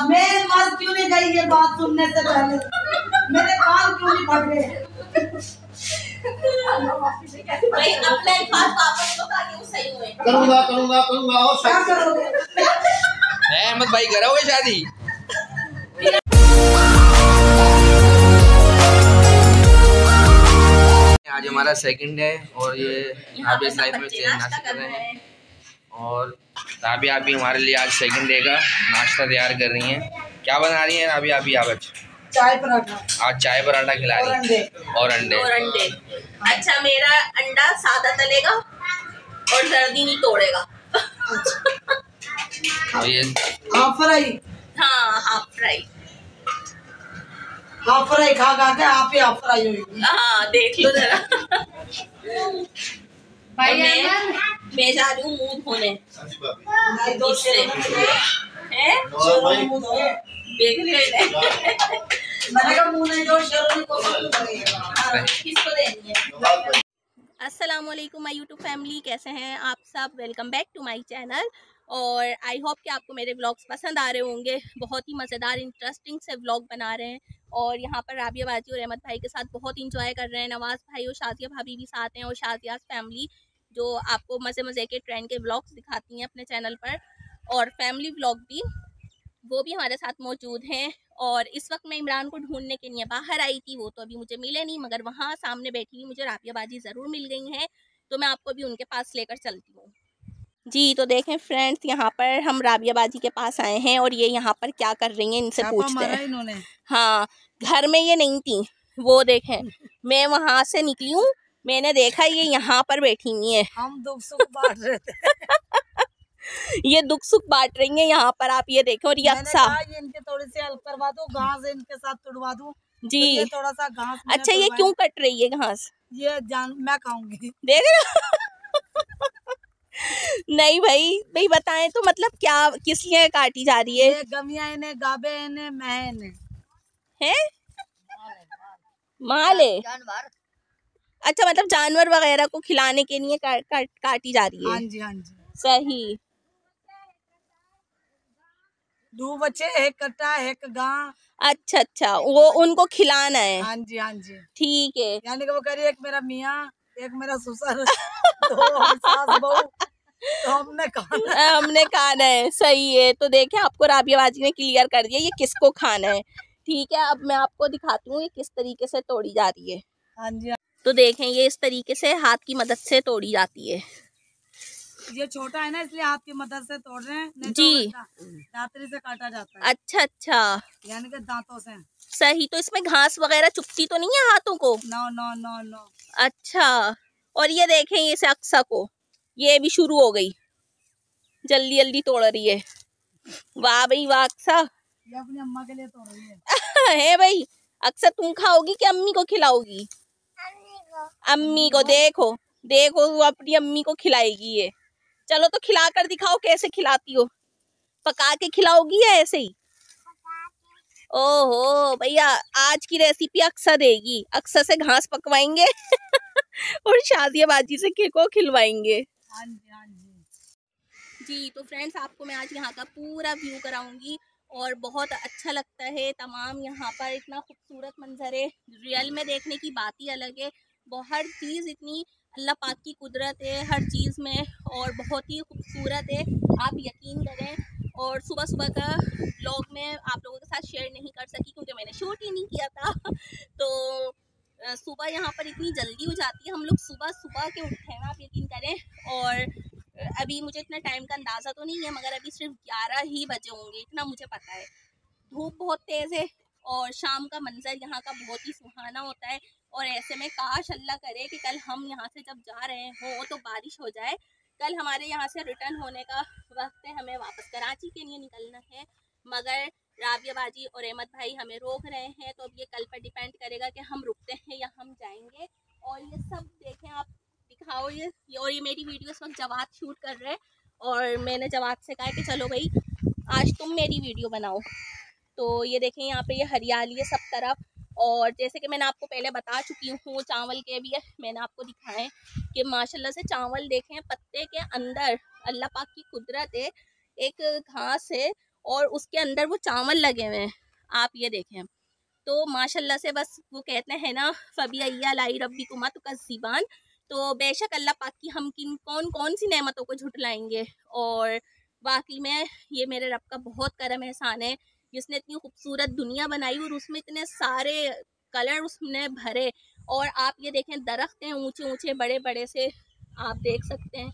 मेरे पास क्यों नहीं गई ये बात सुनने से पहले? मेरे कान क्यों नहीं फट गए? भाई अपने अल्फाज वापस लो ताकि वो सही होए। करूंगा करूंगा करूंगा। और क्या करोगे? अहमद भाई करोगे शादी? आज हमारा सेकंड है और ये राबिया लाइफ में नाश्ता कर रहे हैं और राबिया अभी हमारे लिए आज सेकंड डे का नाश्ता तैयार कर रही हैं। क्या बना रही हैं राबिया अभी आप? चाय पराठा। आज चाय पराठा खिला रही हैं और अंडे। अच्छा, मेरा अंडा सादा तलेगा और जर्दी नहीं तोड़ेगा। और ये हाफ फ्राई। हाँ, हाफ फ्राई। हाफ फ्राई खा खा के आप ही हाफ फ्राई हुई। हाँ, देख लो जरा। मैं जा रही हूँ मुंह धोने। नहीं दो हैं? देख रहे मैंने कहा मुंह नहीं दो को किसको देनी है? अस्सलाम वालेकुम माय यूट्यूब फैमिली, कैसे हैं आप सब? Welcome back to my channel. और आई होप कि आपको मेरे व्लॉग्स पसंद आ रहे होंगे। बहुत ही मज़ेदार इंटरेस्टिंग से व्लॉग बना रहे हैं और यहाँ पर राबिया बाजी और अहमद भाई के साथ बहुत इंजॉय कर रहे हैं। नवाज़ भाई और शाजिया भाभी भी साथ हैं और शाजियाज़ फैमिली जो आपको मज़े मज़े के ट्रेंड के व्लॉग्स दिखाती हैं अपने चैनल पर, और फैमिली व्लॉग भी वो भी हमारे साथ मौजूद हैं। और इस वक्त मैं इमरान को ढूंढने के लिए बाहर आई थी, वो तो अभी मुझे मिले नहीं, मगर वहाँ सामने बैठी हुई मुझे राबिया बाजी ज़रूर मिल गई हैं, तो मैं आपको भी उनके पास लेकर चलती हूँ। जी तो देखें फ्रेंड्स, यहाँ पर हम राबिया बाजी के पास आए हैं और ये यहाँ पर क्या कर रही हैं इनसे पूछते हैं। इन्होंने। हाँ, घर में ये नहीं थी, वो देखें मैं वहाँ से निकली हूँ, मैंने देखा ये यहाँ पर बैठी हुई है। हम दुख सुख बांट रहे थे। ये दुख सुख बांट रही हैं यहाँ पर, आप ये देखें। और ये अक्सा, ये इनके थोड़ी सी हेल्प करवा दो, घास इनके साथ तुड़वा दूं जी तो ये थोड़ा सा घास। अच्छा, ये क्यों कट रही है घास? ये मैं खाऊंगी। देख नहीं भाई बताएं तो, मतलब क्या किस लिए काटी जा रही है? ये गमिया इन्हें, गाबे इन्हें, मैं इन्हें है माल है जानवर। अच्छा, मतलब जानवर वगैरह को खिलाने के लिए काटी जा रही है। हाँ जी, हाँ जी, सही। दो बच्चे, एक कट्टा एक गां। अच्छा अच्छा, वो उनको खिलाना है। हाँ जी, हाँ जी, ठीक है। यानी कि वो कह रही है एक मेरा मियाँ एक मेरा ससुर, तो हम सास बहू, तो हमने खाना है। सही है। तो देखें, आपको राबिया बाजी ने क्लियर कर दिया ये किसको खाना है। ठीक है, अब मैं आपको दिखाती हूँ ये किस तरीके से तोड़ी जा रही है। हाँ जी, तो देखें, ये इस तरीके से हाथ की मदद से तोड़ी जाती है। ये छोटा है ना, इसलिए हाथ की मदद से तोड़ रहे हैं, नहीं जी, तो दातरी से काटा जाता है। अच्छा अच्छा, यानी कि दांतों से। सही। तो इसमें घास वगैरह चुभती तो नहीं है हाथों को? No no no no. अच्छा, और ये देखें ये से अक्सा को, ये भी शुरू हो गई, जल्दी जल्दी तोड़ रही है। वाह भाई वाह अक्सा, ये अपनी अम्मा के लिए तोड़ रही है। है भाई। अक्सा तुम खाओगी कि अम्मी को खिलाओगी? अम्मी को। देखो देखो, वो अपनी अम्मी को खिलाएगी ये। चलो तो खिला कर दिखाओ, कैसे खिलाती हो? पका के खिलाओगी या ऐसे ही? ओहो भैया, आज की रेसिपी अक्सा देगी। अक्सा से घास पकवाएंगे और शादिया बाजी से केको खिलवाएंगे। हाँ जी, हाँ जी। जी तो फ्रेंड्स, आपको मैं आज यहाँ का पूरा व्यू कराऊंगी और बहुत अच्छा लगता है। तमाम यहाँ पर इतना खूबसूरत मंजर है, रियल में देखने की बात ही अलग है। हर चीज़ इतनी अल्लाह पाक की कुदरत है हर चीज़ में, और बहुत ही खूबसूरत है, आप यकीन करें। और सुबह सुबह का व्लॉग में आप लोगों के साथ शेयर नहीं कर सकी क्योंकि मैंने शूट ही नहीं किया था। तो सुबह यहाँ पर इतनी जल्दी हो जाती है, हम लोग सुबह सुबह के उठते हैं, आप यकीन करें। और अभी मुझे इतना टाइम का अंदाज़ा तो नहीं है, मगर अभी सिर्फ 11 ही बजे होंगे, इतना मुझे पता है। धूप बहुत तेज़ है और शाम का मंजर यहाँ का बहुत ही सुहाना होता है। और ऐसे में काश अल्लाह करे कि कल हम यहाँ से जब जा रहे हो तो बारिश हो जाए। कल हमारे यहाँ से रिटर्न होने का वक्त है, हमें वापस कराची के लिए निकलना है, मगर राबिया बाजी और अहमद भाई हमें रोक रहे हैं। तो अब ये कल पर डिपेंड करेगा कि हम रुकते हैं या हम जाएंगे। और ये सब देखें आप, दिखाओ ये। और ये मेरी वीडियो इस वक्त जवाद शूट कर रहे हैं और मैंने जवाद से कहा कि चलो भाई आज तुम मेरी वीडियो बनाओ। तो ये देखें, यहाँ पे ये हरियाली है सब तरफ। और जैसे कि मैंने आपको पहले बता चुकी हूँ, चावल के भी मैंने आपको दिखाएं कि माशाल्लाह से चावल देखें, पत्ते के अंदर अल्लाह पाक की कुदरत है, एक घास है और उसके अंदर वो चावल लगे हुए हैं, आप ये देखें। तो माशाल्लाह से बस वो कहते हैं ना, फबिया लाई रब्बी कुमा तो कज़्ज़िबान, तो बेशक अल्लाह पाक की हम कौन कौन सी नेमतों को झुटलाएंगे। और वाकई में ये मेरे रब का बहुत करम एहसान है, जिसने इतनी खूबसूरत दुनिया बनाई और उसमें इतने सारे कलर उसने भरे। और आप ये देखें, दरख्त हैं ऊंचे ऊंचे बड़े बड़े से, आप देख सकते हैं।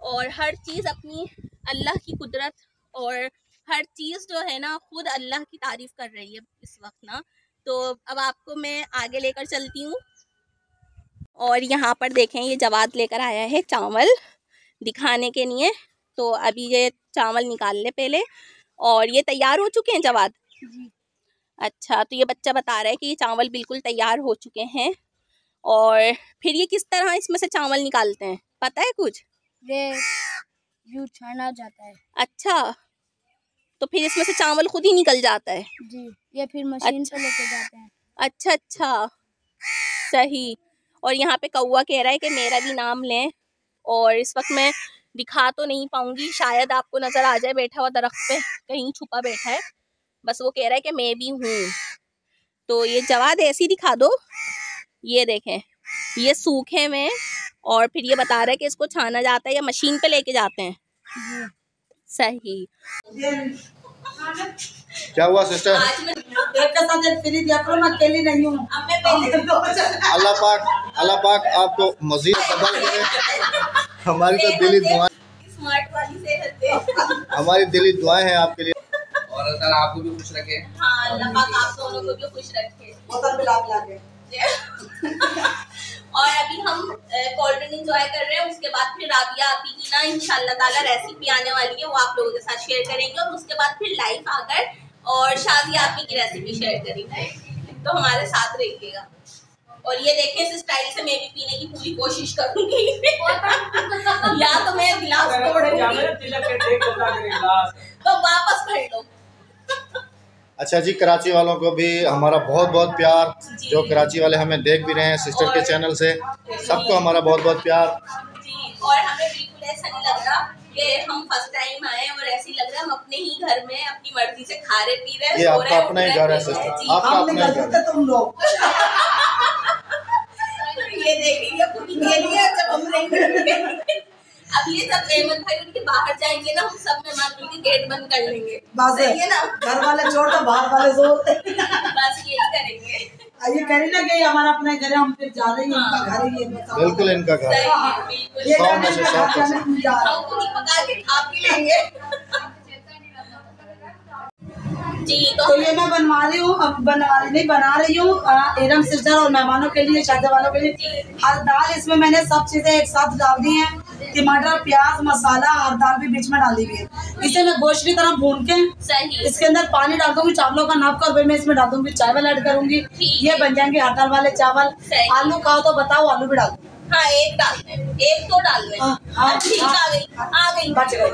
और हर चीज़ अपनी अल्लाह की कुदरत, और हर चीज़ जो है ना खुद अल्लाह की तारीफ़ कर रही है इस वक्त ना। तो अब आपको मैं आगे लेकर चलती हूँ। और यहाँ पर देखें, ये जवाद लेकर आया है चावल दिखाने के लिए। तो अभी ये चावल निकाल ले पहले। और ये तैयार हो चुके हैं जवाद जी। अच्छा, तो ये बच्चा बता रहा है कि ये चावल बिल्कुल तैयार हो चुके हैं। और फिर ये किस तरह इसमें से चावल निकालते हैं, पता है कुछ? ये यूँ छाना जाता है। अच्छा, तो फिर इसमें से चावल खुद ही निकल जाता है जी, ये फिर मशीन पे लेके जाते हैं। अच्छा अच्छा, सही। और यहाँ पे कौवा कह रहा है कि मेरा भी नाम लें। और इस वक्त मैं दिखा तो नहीं पाऊंगी, शायद आपको नज़र आ जाए बैठा हुआ दरख्त पे, कहीं छुपा बैठा है। बस वो कह रहा है कि मैं भी हूँ। तो ये जवाद ऐसे ही दिखा दो, ये देखें, ये सूखे में। और फिर ये बता रहा है कि इसको छाना जाता है या मशीन पे लेके जाते हैं। सही। क्या हुआ सिस्टर? आज मैं एक का साथ फ्री दिया करो, मैं अकेली नहीं हूँ। अब मैं पहले अल्लाह पाक आपको मज़ीद डबल करे। हमारी तो दिली दुआ, स्मार्ट वाली सेहत दे। हमारी दिली दुआएं हैं आपके लिए। और अल्लाह ताला आपको भी खुश रखे। हाँ, अल्लाह पाक आप दोनों को भी खुश रखे। बोतल पिला पिला के। और अभी हम कोल्ड ड्रिंक एंजॉय कर रहे हैं। उसके बाद फिर राबिया आपी की ना इंशाल्लाह ताला रेसिपी आने वाली है, वो आप लोगों के साथ शेयर करेंगे। और उसके बाद फिर लाइव आकर और शादी आपी की रेसिपी शेयर करेंगे, तो हमारे साथ रहिएगा। और ये देखें, इस स्टाइल से मैं भी पीने की पूरी कोशिश करूंगी। या तो मैं गिलास तोड़ूंगी तो वापस भर लो। अच्छा जी, कराची वालों को भी हमारा बहुत बहुत प्यार। जो कराची वाले हमें देख भी रहे हैं सिस्टर के चैनल से, सबको हमारा बहुत बहुत प्यार जी। और हमें बिल्कुल ऐसा नहीं लग रहा कि हम फर्स्ट टाइम आए, और ऐसे ही लग रहा है हम अपने ही घर में अपनी मर्जी से खा रहे पी रहे। ये आपका अपना ही घर है सिस्टर, आपका अपना ही घर है। तुम लोग ये देखिए पूरी खेली है जब हम नहीं। अब ये सब मेहमान भाई उनके बाहर जाएंगे ना, हम सब मेहमान मिलके गेट बंद कर लेंगे। बस है ना, घर वाले छोड़ दो, बाहर वाले जोर। बस यही करेंगे। ये करी ना कि हमारा अपना घर है, हम फिर जा रहे हैं, इनका घर है ये। बिल्कुल इनका घर है। बिल्कुल ये 100 में से 100%। हम खुद ही पका के खा पी लेंगे। जी। तो ये मैं बनवा रही हूँ, अब बना रही हूँ एरम सिस्टर और मेहमानों के लिए, शादी वालों के लिए। हर दाल इसमें मैंने सब चीजें एक साथ डाल दी हैं, टमाटर प्याज मसाला, हर दाल भी बीच में डाली हुई है। इसे मैं गोश्त की तरह भून के इसके अंदर पानी डाल दूंगी, चावलों का नाप कर, फिर मैं इसमें डाल दूंगी, चावल ऐड करूंगी, ये बन जाएंगे हर दाल वाले चावल। आलू खाओ तो बताओ, आलू भी डाल दूँ? हाँ, एक डालते हैं, एक तो डाल दें। आ गई बच गई।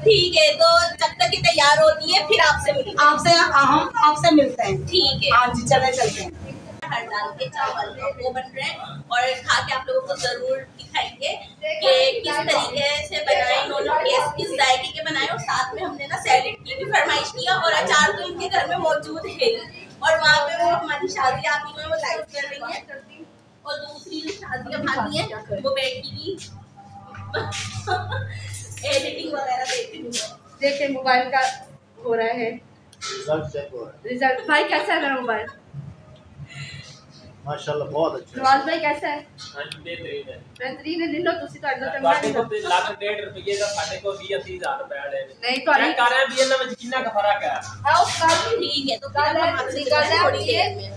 ठीक है, तो जब तक ये तैयार होती है फिर आपसे मिलते हैं। हम आपसे मिलते हैं। ठीक है, हाँ जी, चले चलते हैं। हर दाल के चावल वो बन रहे हैं, और खा के आप लोगों को जरूर दिखाएंगे कि किस तरीके से बनाए इन्होंने, किस जायके के बनाए। और साथ में हमने ना सैलेड की भी फरमाइश किया, और अचार तो इनके घर में मौजूद है। और वहाँ पे वो हमारी शादी आप ही में वो लाइव कर रही है, और दूसरी जो शादियाँ भागी हैं वो बैठी भी एडिटिंग वगैरह देखती हूँ। देखिए मोबाइल का हो रहा है रिजल्ट। भाई कैसा है मेरा मोबाइल? माशाल्लाह बहुत अच्छा। नवाज भाई कैसा है? बेहतरीन है। दिनो तुसी तो अल्लाह चंगा नहीं तो लाख 1.5 रुपए का साडे को 20-30,000 रुपए आले नहीं तो चेक कर रहे हैं बीएन में कितना का फर्क है। आओ कल ठीक है, तो कल है थोड़ी देर में।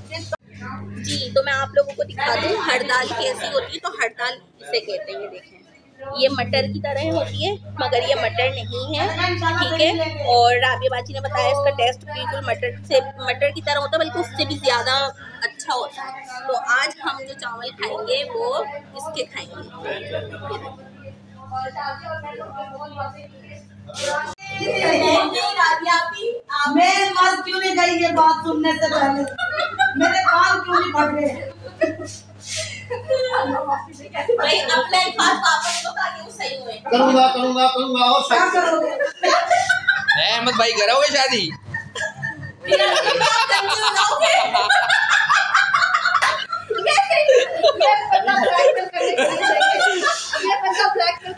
जी, तो मैं आप लोगों को दिखा दूँ हड़ताल कैसी होती है। तो हड़ताल इसे कहते हैं, ये देखें, ये मटर की तरह होती है मगर ये मटर नहीं है, ठीक है। और राबिया बाजी ने बताया इसका टेस्ट बिल्कुल मटर की तरह होता है, बल्कि उससे भी ज़्यादा अच्छा होता है। तो आज हम जो चावल खाएंगे वो इसके खाएंगे। मेरे पास क्यों नहीं गई ये बात सुनने से पहले? मेरे कान क्यों नहीं पकड़े? भाई अपने अल्फाज वापस लो ताकि वो सही होए। करूंगा करूंगा करूंगा और क्या करोगे? अहमद भाई करोगे शादी? फिर अपनी बात करके बनाओगे।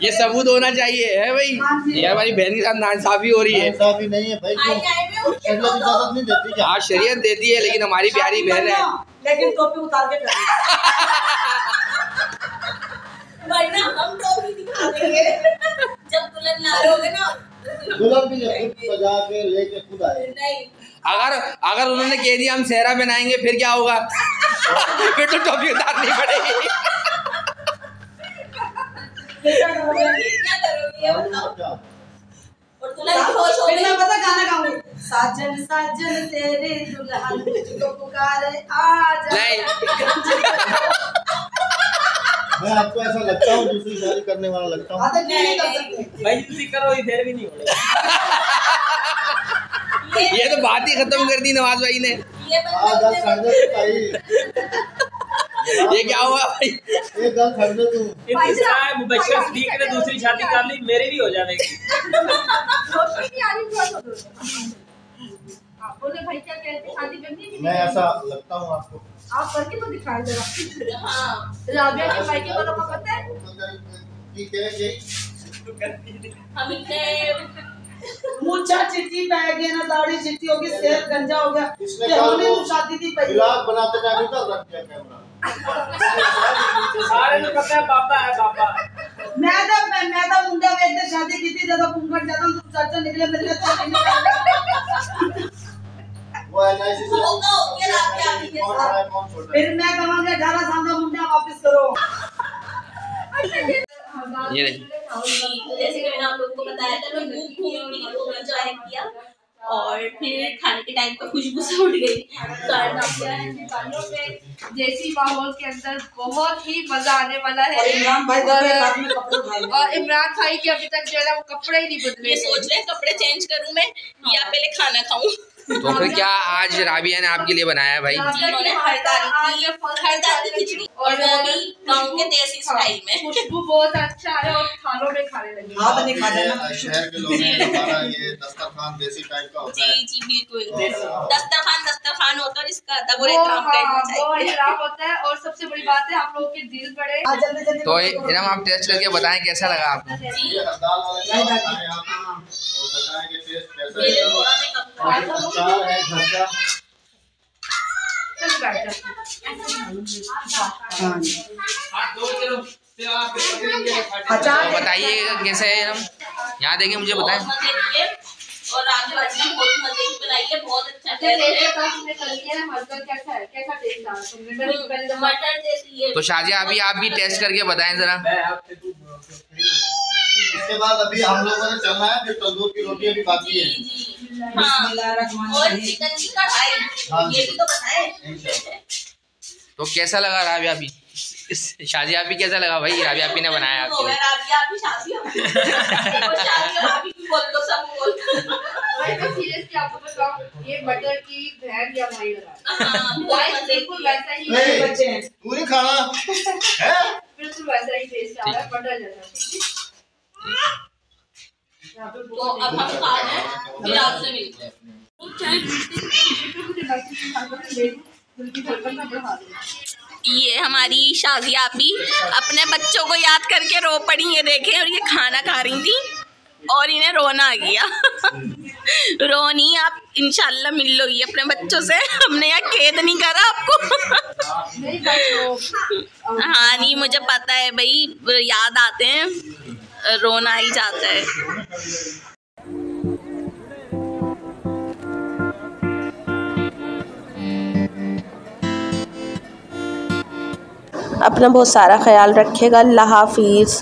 ये सबूत होना चाहिए है भाई। ये हमारी बहन के साथ नाइंसाफी हो रही है। नाइंसाफी नहीं है भाई, क्यों? आए में उसके शरीयत इजाजत नहीं देती क्या? हाँ शरीयत देती है, लेकिन हमारी प्यारी बहन है। लेकिन टोपी उतार के करना। वरना हम टोपी दिखा देंगे जब दुल्हन ला रहे ना। दुल्हन भी खुद सजा के लेके खुद आए। नहीं अगर उन्होंने कह दिया हम सेहरा पहनाएंगे फिर क्या होगा? फिर तो टोपी उतारनी पड़ेगी। क्या करोगी ये बताओ। और दुल्हन खुश हो फिर गई। मैं पता गाना गाऊंगी, साजन साजन तेरे दुल्हन तुझको पुकारे आजा। नहीं मैं आपको ऐसा लगता हूँ दूसरी शादी करने वाला लगता हूँ? आदत नहीं कर सकते। भाई जल्दी करो, इधर भी नहीं होगा। ये तो बात ही खत्म कर दी नवाज भाई ने। ये आज बंदा छड़ दे तू भाई। ये क्या हुआ भाई? एक गल छड़ दे तू। इतना मुबशर सिद्दीक ने दूसरी शादी कर ली, मेरी भी हो जाएगी। बोले भाई क्या कहते शादी करनी है? मैं ऐसा लगता हूँ आपको? आप करके तो दिखाए जरा। हाँ राबिया के भाई के बारे में पता है? ठीक है ये हम इतने मुच्छा चिट्टी पै गई ना, दाढ़ी चिट्टी होगी, सेहत गंजा हो गया। इसने ये कहा हमने वो तो शादी थी पहले। ब्लॉग बनाते टाइम इधर रख दिया कैमरा। सारे को पता है बाबा है बाबा। मैं तो मुंडा वेखते शादी की थी, जब घूंघट जाता तो चाचा निकले मेरे लिए तो वो एलआईसी से होगा हो गया राबिया अभी के कौन साथ। बड़ा है कौन छोटा है? फिर मैं कहूँगा 18 साल का मुंडा वापस करो। ये देखिए जैसे कि मैंने आप लोगों को बताया था, मैं घूम के लिए खूब एंजॉय किया और फिर खाने के टाइम पर खुशबू से उठ गई। जैसी माहौल के अंदर बहुत ही मजा आने वाला है। और इमरान भाई देखो एक हाथ में कपड़े उठाए। और इमरान भाई के अभी तक जो है ना वो कपड़े ही नहीं बदले। ये सोच रहे हैं कपड़े चेंज करूं मैं या पहले खाना खाऊं। तो फिर क्या आज राबिया ने आपके लिए बनाया भाई? जिन्होंने हरदाल की खिचड़ी और वो भी गाँव के देसी स्टाइल में। खुशबू बहुत अच्छा है और थालों में खाने लगे। हाथ नहीं खा जाना। शहर के लोग हैं, हमारा ये दस्तरखान देसी टाइप का होता है। जी बिल्कुल। दस्तरखान होता है, इसका अदब और वो एहतराम करना वो चाहिए। एहतराम होता है। और सबसे बड़ी बात है आप लोगों के दिल बड़े। आज जल्दी जल्दी तो इरम आप टेस्ट करके बताएं कैसा लगा आपको? ये हड़ताल वाले चावल खाएं आप और बताएं कि टेस्ट कैसा मेरे है। थोड़ा में कम और ये अचार है घर का। चल बैठ जा। अचार तो बताइएगा कैसे है इरम? यहाँ देखिए मुझे बताएं। बहुत मजे किए और राजू भाजी ने बहुत मजे की बनाई है, बहुत अच्छा टेस्ट है। तुमने कर लिया है मटर कैसा है? कैसा टेस्ट आ रहा है? तुमने मैंने पहले जब मटर जैसी है। तो शाजिया अभी आप भी टेस्ट करके बताएं जरा। इसके बाद अभी हम लोगों ने चलना है, फिर तंदूर की रोटी अभी बाकी है। जी हाँ, और चिकन की कढ़ाई ये भी तो बताएं। तो कैसा लगा राबिया अभी? शाजिया अभी कैसा लगा भाई? राबिया अभी ने बनाया आपके लिए। राबिया अभी शादी हो गई। और शादी अभी भी बोल दो, सब बोल दो। भाई मैं सीरियसली आपको बताऊं ये मटर की बहन या भाई लगा हाँ, बहुत गाइस मजे बिल्कुल किए। वैसा ही नहीं। बच्चे हैं। तू नहीं खाना है? बिल्कुल वैसा ही टेस्ट आ रहा है मटर जैसा। तो अब हम खा रहे हैं, फिर आपसे मिलते हैं। ये हमारी शाजिया आपी अपने बच्चों को याद करके रो पड़ी, ये देखें, और ये खाना खा रही थी और इन्हें रोना आ गया। रोनी आप इंशाल्लाह मिल लोगी अपने बच्चों से, हमने यहाँ कैद नहीं करा आपको। हाँ नहीं मुझे पता है भाई, याद आते हैं, रोना ही जाता है। अपना बहुत सारा ख्याल रखिएगा। अल्लाह हाफिज़।